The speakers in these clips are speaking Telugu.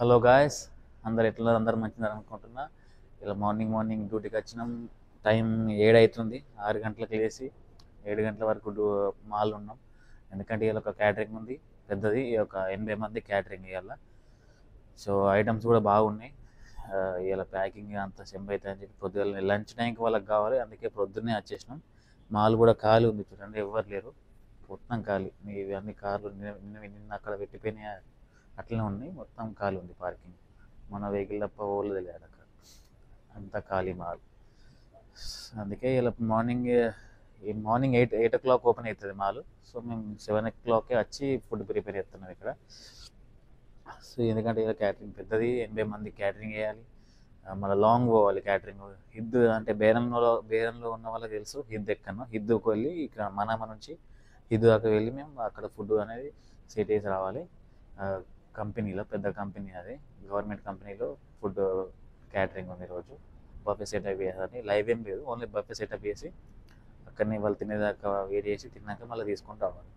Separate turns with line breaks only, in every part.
హలో గాయస్, అందరు ఎట్లా అందరు మంచిగా అనుకుంటున్నా. ఇలా మార్నింగ్ డ్యూటీకి వచ్చినాం. టైం 7 అవుతుంది. 6 గంటలకు లేచి 7 గంటల వరకు మాల్ ఉన్నాం. ఎందుకంటే ఇలా ఒక క్యాటరింగ్ ఉంది పెద్దది, ఒక 80 మంది క్యాటరింగ్ ఇవాళ. సో ఐటమ్స్ కూడా బాగున్నాయి. ఇలా ప్యాకింగ్ అంతా సెంబ్ అవుతుంది అని చెప్పి పొద్దున్న లంచ్ టైంకి వాళ్ళకి కావాలి, అందుకే పొద్దున్నే వచ్చేసినాం. మాల్ కూడా ఖాళీ ఉంది, చూడండి ఎవరు లేరు, మొత్తం ఖాళీ. మీ ఇవన్నీ కార్లు నిన్న అక్కడ పెట్టిపోయినాయి, అట్లనే ఉన్నాయి, మొత్తం ఖాళీ ఉంది పార్కింగ్. మన వెహికల్ తప్ప ఓళ్ళది లేదు అక్కడ, అంతా ఖాళీ మాల్. అందుకే ఇలా మార్నింగ్ 8 o'clock ఓపెన్ అవుతుంది మాల్. సో మేము 7 o'clock వచ్చి ఫుడ్ ప్రిపేర్ చేస్తున్నాం ఇక్కడ. సో ఎందుకంటే ఇలా క్యాటరింగ్ పెద్దది, 80 మంది క్యాటరింగ్ వేయాలి. మళ్ళీ లాంగ్ పోవాలి క్యాటరింగ్. హిద్ అంటే బేరంలో ఉన్న వాళ్ళకి తెలుసు హిద్ ఎక్కడో. హిద్దుకు వెళ్ళి ఇక్కడ మనామ నుంచి హిద్ దాకా వెళ్ళి మేము అక్కడ ఫుడ్ అనేది సెట్ చేసి రావాలి. కంపెనీలో పెద్ద కంపెనీ, అది గవర్నమెంట్ కంపెనీలో ఫుడ్ క్యాటరింగ్ ఉంది ఈరోజు. బఫే సెటప్ చేయాలని, లైవ్ ఏం లేదు, ఓన్లీ బఫే సెటప్ చేసి అక్కడనే వాళ్ళు తినేదాకా వెయిట్ చేసి తిన్నాక మళ్ళీ తీసుకొని రావాలి.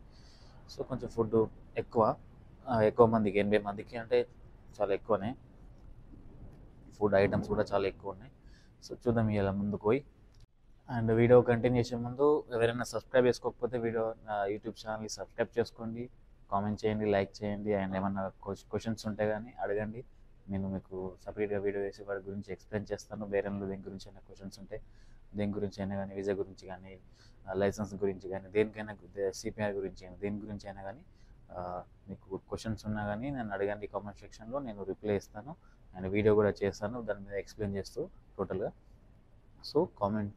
సో కొంచెం ఫుడ్ ఎక్కువ మందికి, 80 మందికి అంటే చాలా ఎక్కువనే. ఫుడ్ ఐటమ్స్ కూడా చాలా ఎక్కువ ఉన్నాయి. సో చూద్దాం ఇలా ముందుకు పోయి. అండ్ వీడియో కంటిన్యూ చేసే ముందు ఎవరైనా సబ్స్క్రైబ్ చేసుకోకపోతే యూట్యూబ్ ఛానల్ని సబ్స్క్రైబ్ చేసుకోండి, కామెంట్ చేయండి, లైక్ చేయండి. అండ్ ఏమన్నా క్వశ్చన్స్ ఉంటే కానీ అడగండి, నేను మీకు సపరేట్గా వీడియో వేసి వాటి గురించి ఎక్స్ప్లెయిన్ చేస్తాను. బేరంలో దేని గురించి అయినా క్వశ్చన్స్ ఉంటే, దేని గురించి అయినా కానీ, వీసా గురించి కానీ, లైసెన్స్ గురించి కానీ, దేనికైనా, సిపిఆర్ గురించి అయినా, దేని గురించి అయినా కానీ మీకు క్వశ్చన్స్ ఉన్నా కానీ నన్ను అడగండి కామెంట్ సెక్షన్లో, నేను రిప్లై ఇస్తాను. అండ్ వీడియో కూడా చేస్తాను దాని మీద ఎక్స్ప్లెయిన్ చేస్తూ టోటల్గా. So comment,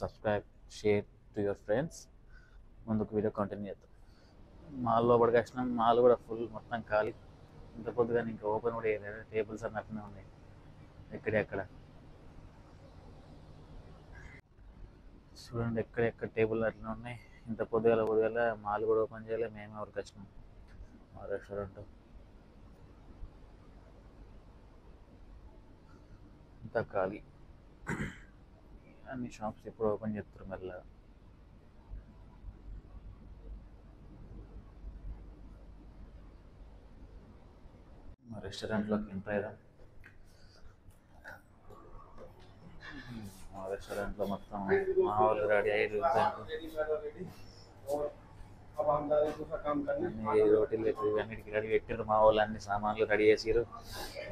subscribe, share to your friends. ముందుకు వీడియో కంటిన్యూ చేద్దాం. మాల్ లోపలికి వచ్చినాం, మాల్ కూడా ఫుల్ మొత్తం ఖాళీ. ఇంత పొద్దుగానే ఇంకా ఓపెన్ కూడా చేయలేదు, టేబుల్స్ అన్నీ అట్లనే ఉన్నాయి ఎక్కడెక్కడ. చూడండి ఎక్కడెక్కడ టేబుల్ అట్లనే ఉన్నాయి. ఇంత పొద్దుగాల మాల్ కూడా ఓపెన్ చేయలేదు, మేమే వరకు వచ్చినాం. మా రెస్టారెంట్ ఇంత ఖాళీ. అన్ని షాప్స్ ఎప్పుడు ఓపెన్ చేస్తారు మెల్లగా. మా రెస్టారెంట్లోకి ఎంటర్ అయ్యాం. మా రెస్టారెంట్లో మొత్తం మా వాళ్ళు రెడీ అయ్యారు. అన్ని రోటీలు ఇవన్నిటికి రెడీ పెట్టారు మా వాళ్ళు, అన్ని సామాన్లు రెడీ చేసారు.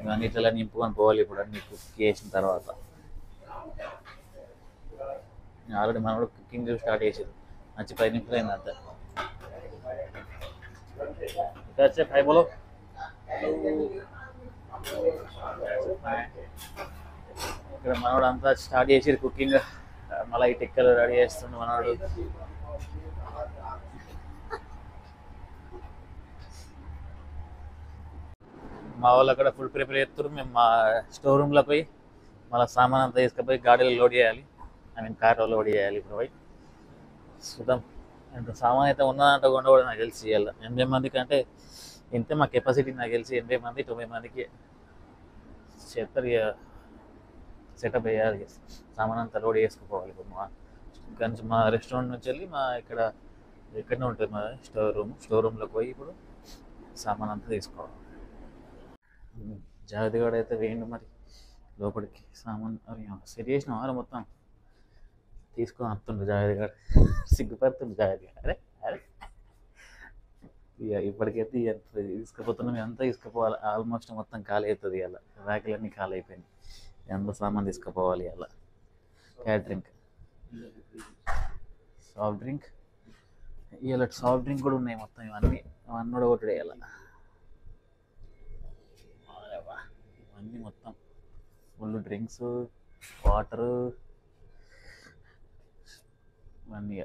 ఇవన్నిటిలో నింపుకొని పోవాలి ఇప్పుడు అన్ని కుక్ చేసిన తర్వాత. ఆల్రెడీ మనోడు కుకింగ్ స్టార్ట్ చేసారు, మంచి 10 నిమిషాలు అయింది అంతా. ఇక్కడ హాయ్ బోలో. ఇక్కడ మనోడు అంతా స్టార్ట్ చేసారు కుకింగ్. మళ్ళీ ఈ టిక్కలు రెడీ చేస్తుండే మనోడు. మా వాళ్ళు అక్కడ ఫుడ్ ప్రిపేర్ చేస్తారు. మేము మా స్టోర్ రూమ్లో పోయి మళ్ళీ సామాన్ అంతా తీసుకుపోయి గాడీలో లోడ్ చేయాలి, కార్లో లోడ్ చేయాలి. ఇప్పుడు పోయి చూద్దాం ఎంత సామాన్ అయితే ఉన్నదంటే కూడా నాకు తెలిసి ఇవాళ 80 మందికి అంటే ఇంతే మా కెపాసిటీ. నాకు తెలిసి 80 మంది 90 మందికి చేస్తారు. సెటప్ వేయాలి, సామాన్ అంతా లోడ్ చేసుకుపోవాలి. ఇప్పుడు మా రెస్టారెంట్ నుంచి వెళ్ళి ఇక్కడనే ఉంటుంది మా స్టోర్ రూమ్లోకి పోయి ఇప్పుడు సామాన్ అంతా తీసుకోవాలి. జాగ్రత్తగా అయితే వేయండి మరి లోపలికి సామాన్. సెట్ చేసిన వారు మొత్తం తీసుకొని వస్తుండ్రు జాగ్రత్తగా, సిగ్గుపడుతుంది జాగ్రత్తగా. అరే అరే ఇప్పటికైతే తీసుకుపోతున్నాం, అంతా తీసుకుపోవాలి. ఆల్మోస్ట్ మొత్తం ఖాళీ అవుతుంది ఇలా, ర్యాకులన్నీ ఖాళీ అయిపోయింది. ఎంత సామాన్ తీసుకుపోవాలి అలా. క్యాటరింగ్, సాఫ్ట్ డ్రింక్, ఇలా సాఫ్ట్ డ్రింక్ కూడా ఉన్నాయి మొత్తం. ఇవన్నీ కూడా ఒకటి ఇలా, ఇవన్నీ మొత్తం ఫుల్ డ్రింక్స్, వాటరు, ఇవన్నీ.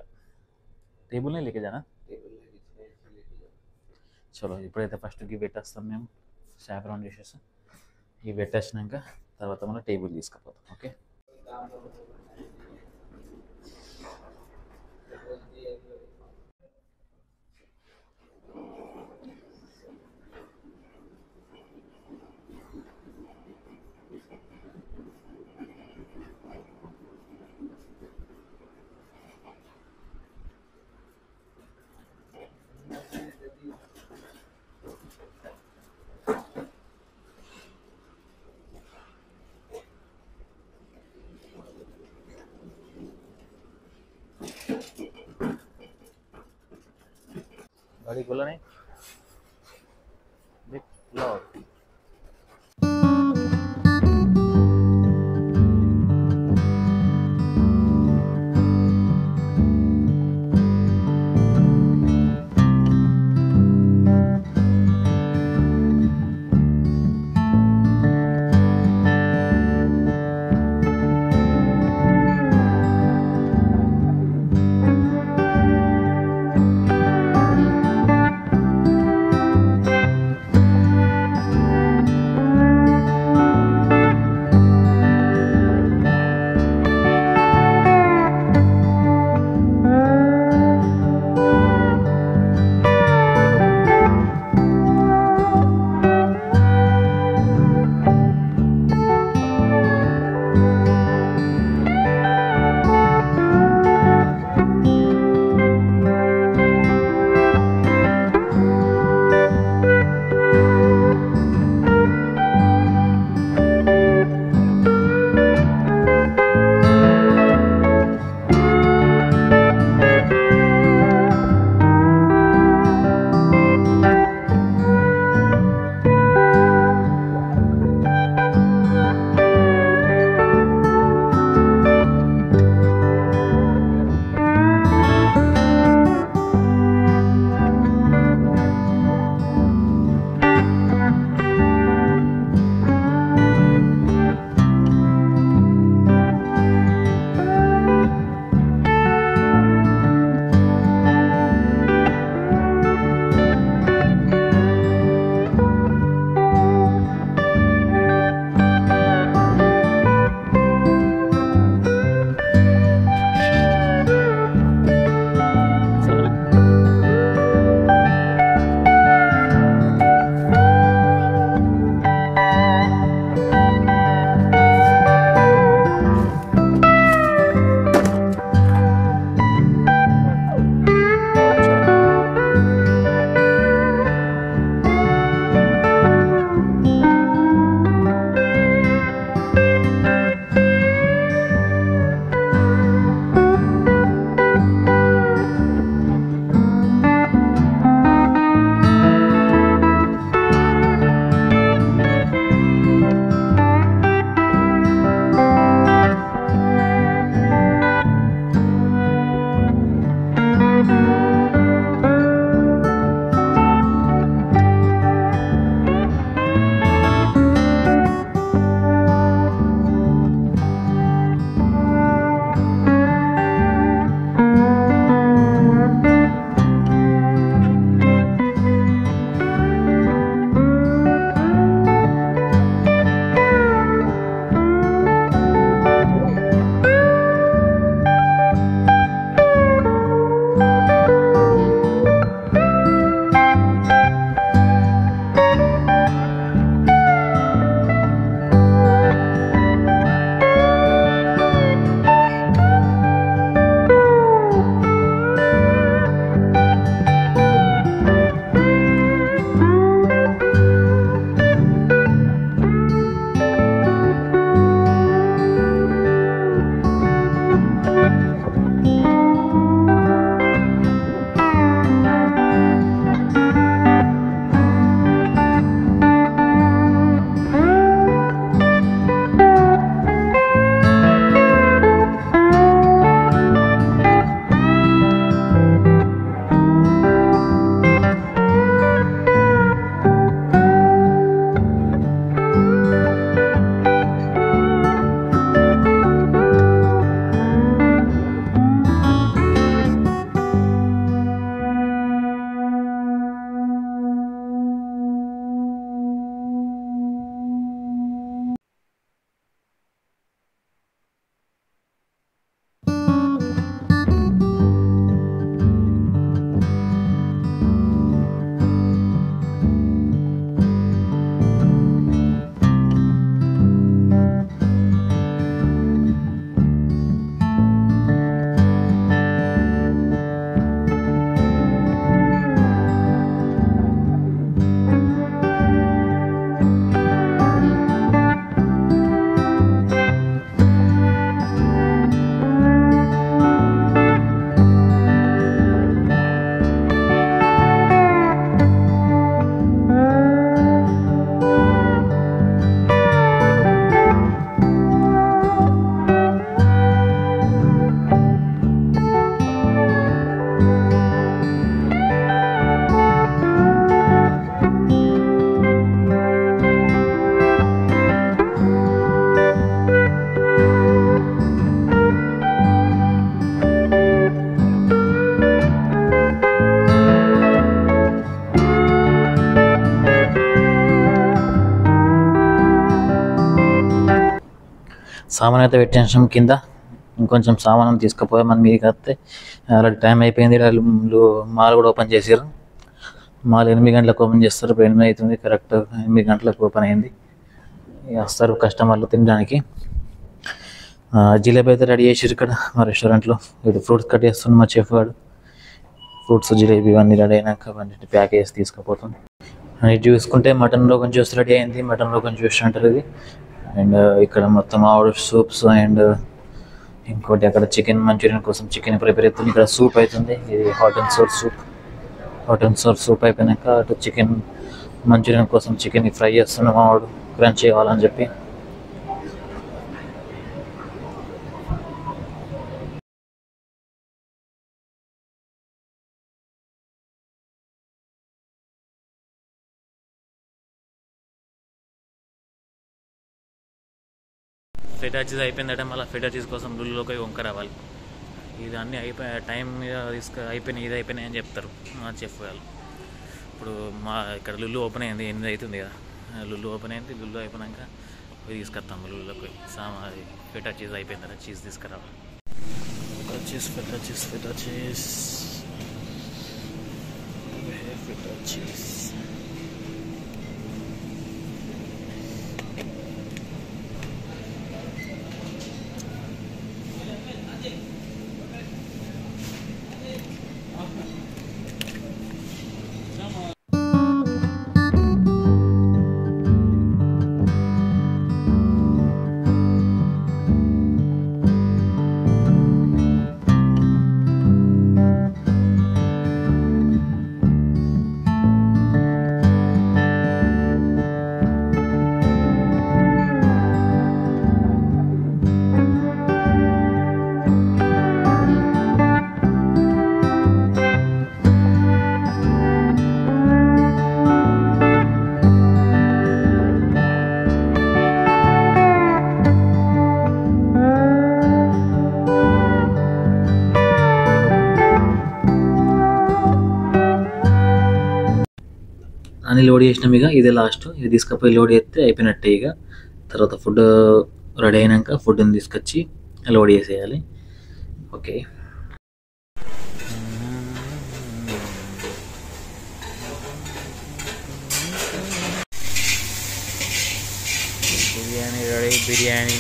టేబుల్నే లేకే జానా. చలో ఇప్పుడైతే ఫస్ట్ ఇవి పెట్టేస్తాం, మేము సాఫ్రాన్ చేసేస్తాం. ఇవి పెట్టేసినాక తర్వాత మనం టేబుల్ తీసుకుపోతాం. ఓకే. गाड़ी खोला नहीं देख लो సామాన్ అయితే పెట్టేసాం కింద. ఇంకొంచెం సామాన్ తీసుకుపోయి మన మీదకి వస్తే ఆల్రెడీ టైం అయిపోయింది. మాల్ కూడా ఓపెన్ చేసారు. మాల్ 8 గంటలకు ఓపెన్ చేస్తారు. ఇప్పుడు 8 అవుతుంది, కరెక్ట్ 8 గంటలకు ఓపెన్ అయింది. వస్తారు కస్టమర్లు తినడానికి. జిలేబీ అయితే రెడీ చేసారు ఇక్కడ మా రెస్టారెంట్లో. ఇప్పుడు ఫ్రూట్స్ కట్ చేస్తుంది మా చెఫ్ గారు. ఫ్రూట్స్ జిలేబీ ఇవన్నీ రెడీ అయినాక అవన్నీ ప్యాక్ చేసి తీసుకుపోతుంది. ఇది చూసుకుంటే మటన్ రోగన్ జ్యూస్ రెడీ అయింది. మటన్ రోగన్ జ్యూస్ అంటారు ఇది. అండ్ ఇక్కడ మొత్తం ఆవిడ సూప్స్ అండ్ ఇంకోటి అక్కడ చికెన్ మంచూరియన్ కోసం చికెన్ ప్రిపేర్ అవుతుంది. ఇక్కడ సూప్ అవుతుంది. ఇది hot and sour soup. Hot and sour soup అయిపోయినాక అటు చికెన్ మంచూరియన్ కోసం చికెన్ ఫ్రై చేస్తున్నాం ఆవిడ క్రంచ్ కావాలని చెప్పి. ఫెటా చీజ్ అయిపోయిందట. మళ్ళీ ఫెటా చీజ్ కోసం లుల్లులోకి వంక రావాలి. ఇది అన్నీ టైం మీద అయిపోయినాయి, ఇది అయిపోయినాయి అని చెప్తారు మా చెఫ్ వాళ్ళు. ఇప్పుడు మా ఇక్కడ లుల్లు ఓపెన్ అయింది, 8 అవుతుంది కదా. లుల్లు ఓపెన్ అయింది. లుల్లు అయిపోయినాక పోయి తీసుకొస్తాం లుల్లులోకి. అది ఫెటా చీజ్ అయిపోయిందట, చీజ్ తీసుకురావాలి. Feta cheese feta cheese feta cheese feta cheese. అన్నీ లోడ్ చేసినాం. ఇక ఇదే లాస్ట్. ఇది తీసుకుపోయి లోడ్ చేస్తే అయిపోయినట్టే. ఇక తర్వాత ఫుడ్ రెడీ అయినాక ఫుడ్ని తీసుకొచ్చి లోడ్ చేసేయాలి. ఓకే. బిర్యానీ రెడీ. బిర్యానీ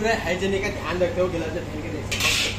पूरा हाइजीनिक का ध्यान रखते हो गिलास में फेंक के नहीं सकते।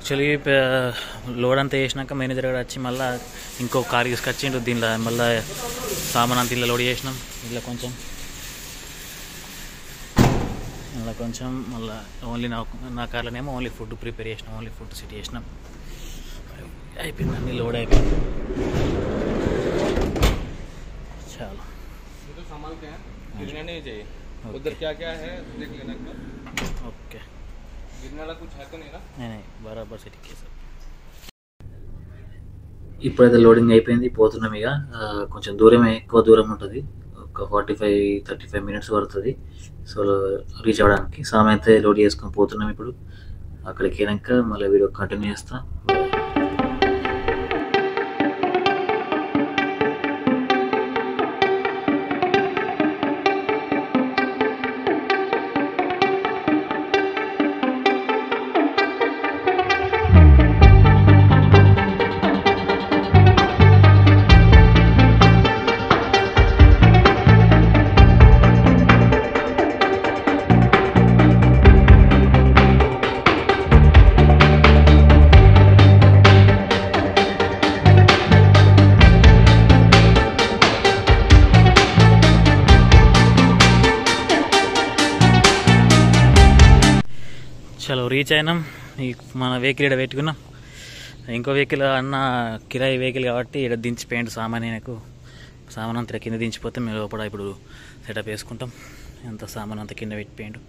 యాక్చువల్లీ లోడ్ అంతా వేసినాక మేనేజర్ గారు వచ్చి మళ్ళీ ఇంకో కార్ తీసుకొచ్చిండు. దీనిలో మళ్ళీ సామాన్ అంతా ఇలా లోడ్ చేసినాం. ఇలా కొంచెం మళ్ళీ ఓన్లీ నా కార్లోనేమో ఓన్లీ ఫుడ్ ప్రిపేర్ చేసినాం, ఓన్లీ ఫుడ్ సిట్ చేసినాం. అయిపోయింది, అన్ని లోడ్ అయిపోయింది. చాలా ఓకే బరాబర్ సెట్ సార్. ఇప్పుడైతే లోడింగ్ అయిపోయింది, పోతున్నాం. ఇక కొంచెం దూరమే, ఎక్కువ దూరం ఉంటుంది, ఒక 45-35 మినిట్స్ పడుతుంది. సో రీచ్ అవ్వడానికి సామాన్ అయితే లోడ్ చేసుకొని పోతున్నాం. ఇప్పుడు అక్కడికి వెళ్ళాక మళ్ళీ వీడియో కంటిన్యూ చేస్తాం. చలో రీచ్ అయినాం. మన వెహికల్ ఇక్కడ పెట్టుకున్నాం. ఇంకో వెహికల్ అన్న కిరాయి వెహికల్ కాబట్టి ఇక్కడ దించిపోయాడు సామాన్. నాకు సామాన్ అంతా కింద దించిపోతే మేము లోపల ఇప్పుడు సెటప్ వేసుకుంటాం. అంత సామాన్ అంతా కింద పెట్టిపోయాడు.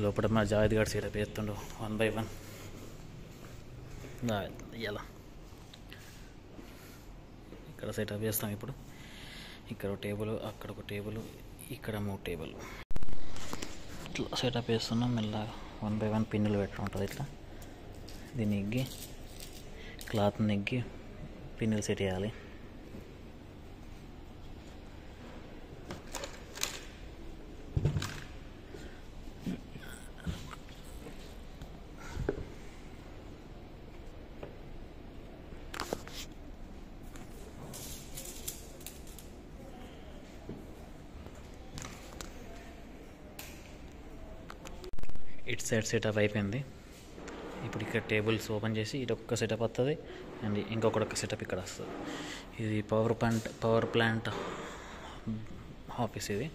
లోపల మా జావేద్ గారు సెటప్ వేస్తుండు 1 by 1. ఇలా ఇక్కడ సెటప్ చేస్తాం. ఇప్పుడు ఇక్కడ ఒక టేబుల్, అక్కడ ఒక టేబుల్, ఇక్కడ 3 టేబుల్ ఇట్లా సెటప్ వేస్తున్నాం. మెల్లగా 1 by 1 పిన్నులు పెట్టడం ఉంటుంది. ఇట్లా దీన్ని నెగ్గి క్లాత్ నెగ్గి పిన్నులు సెట్ చేయాలి. ఇటు సైడ్ సెటప్ అయిపోయింది. ఇప్పుడు ఇక్కడ టేబుల్స్ ఓపెన్ చేసి ఇటు ఒక్క సెటప్ వస్తుంది అండ్ ఇంకొక సెటప్ ఇక్కడ వస్తుంది. ఇది పవర్ ప్లాంట్ ఆఫీస్. ఇది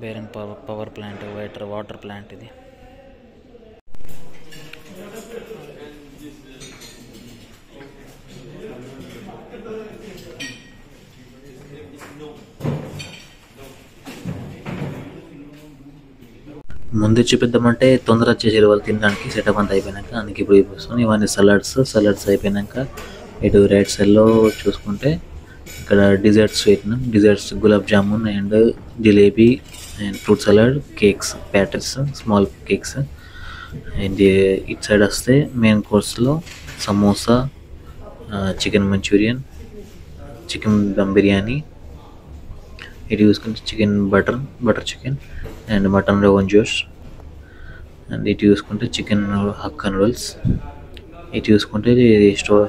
బేరన్ పవర్ ప్లాంట్, వాటర్ ప్లాంట్. ఇది ముందు చూపిద్దామంటే తొందర వచ్చేసారు వాళ్ళు తినడానికి. సెటప్ అంతా అయిపోయినాక అందుకే ఇప్పుడు చూపిస్తాను. ఇవన్నీ సలాడ్స్ అయిపోయినాక ఇటు రైట్ సైడ్లో చూసుకుంటే ఇక్కడ desserts gulab jamun and jalebi and fruit salad, cakes, patties, small cakes. And ఇటు సైడ్ వస్తే మెయిన్ కోర్స్లో samosa, chicken Manchurian, chicken dum biryani. ఇటు చూసుకుంటే chicken butter chicken and mutton rogan josh. And ఇటు చూసుకుంటే చికెన్ హక్కా నూడిల్స్. ఇటు చూసుకుంటే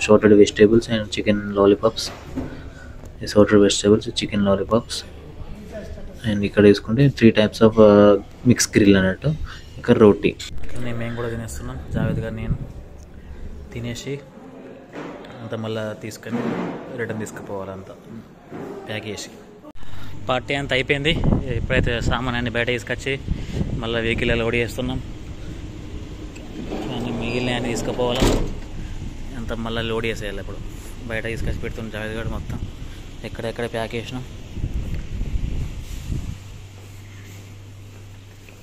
sauteed vegetables and chicken lollipops. Chicken lollipops. And ఇక్కడ చూసుకుంటే 3 types ఆఫ్ మిక్స్ గ్రిల్ అన్నట్టు. ఇక్కడ రోటీ. మేము కూడా తినేస్తున్నాం. జావేద్ గారు నేను తినేసి అంతా మళ్ళీ తీసుకొని రిటర్న్ తీసుకుపోవాలి. అంతా ప్యాక్ చేసి పార్టీ అంతా అయిపోయింది. ఇప్పుడైతే సామాన్ అన్ని బయట తీసుకొచ్చి మళ్ళీ వెహికల్ లోడ్ చేస్తున్నాం. మిగిలిన అన్ని తీసుకుపోవాలి. అంతా మళ్ళీ లోడ్ చేసేయాలి. ఇప్పుడు బయట తీసుకొచ్చి పెడుతున్నాం. జావేద్ గారు మొత్తం ఎక్కడెక్కడ ప్యాక్ చేసినాం.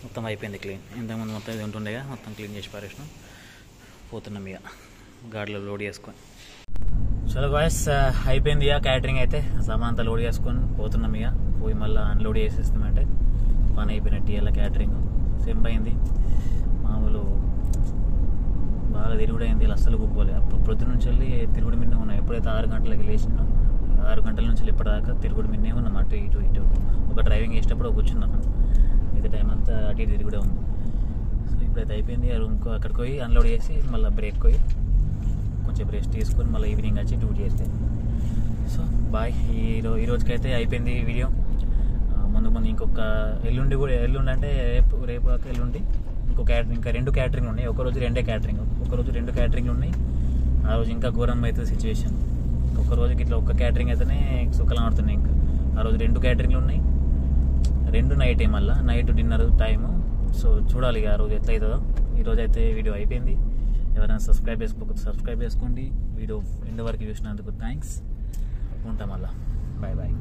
మొత్తం అయిపోయింది క్లీన్. ఇంతకుముందు మొత్తం ఇది ఉంటుండేగా మొత్తం క్లీన్ చేసి పారేసినాం. పోతున్నాం ఇక గాడిలో లోడ్ చేసుకొని. చలో గాయస్ అయిపోయింది ఇక క్యాటరింగ్ అయితే. సామాన్ అంతా లోడ్ చేసుకొని పోతున్నాం. ఇక పోయి మళ్ళీ అన్లోడ్ చేసేస్తామంటే పని అయిపోయినట్టు. ఇలా క్యాటరింగ్ అయింది. మామూలు బాగా తిరుగుడు అయింది. ఇలా అస్సలు కూపోలే. అప్పుడు పొద్దున్న నుంచి వెళ్ళి తిరుగుడు మిన్నే ఉన్నాం. ఎప్పుడైతే 6 గంటలకి లేచినా 6 గంటల నుంచి ఇప్పటిదాకా తిరుగుడు మిన్నే ఉన్నాం. అటు ఇటు ఒక డ్రైవింగ్ చేసేటప్పుడు కూర్చున్నాం. మిగతా టైం అంతా అటు ఇటు తిరుగుడే ఉంది. సో ఇప్పుడైతే అయిపోయింది. రూమ్కి అక్కడికి పోయి అన్లోడ్ చేసి మళ్ళీ బ్రేక్ పోయి కొంచెం రెస్ట్ తీసుకొని మళ్ళీ ఈవినింగ్ వచ్చి డ్యూటీ చేస్తే. So bye. ఈరోజుకైతే అయిపోయింది ఈ వీడియో. ముందు ఇంకొక ఎల్లుండి అంటే రేపు ఎల్లుండి ఇంకా 2 క్యాటరింగ్ ఉన్నాయి. ఒక రోజు 2 క్యాటరింగ్. ఒక్కరోజు 2 క్యాటరింగ్లు ఉన్నాయి. ఆ రోజు ఇంకా ఘోరం అవుతుంది సిచ్యువేషన్. ఒక రోజుకి ఇట్లా ఒక్క క్యాటరింగ్ అయితేనే సుఖలం ఆడుతున్నాయి. ఇంకా ఆ రోజు 2 క్యాటరింగ్లు ఉన్నాయి, 2 నైటే, మళ్ళీ నైట్ డిన్నర్ టైము. సో చూడాలి ఆ రోజు ఎట్లా అవుతుందో. ఈరోజు అయితే వీడియో అయిపోయింది. ఎవరైనా సబ్స్క్రైబ్ చేసుకోకపోతే సబ్స్క్రైబ్ చేసుకోండి. వీడియో ఎండ్ వరకు చూసినందుకు థ్యాంక్స్. ఉంటాం మళ్ళా. Bye bye.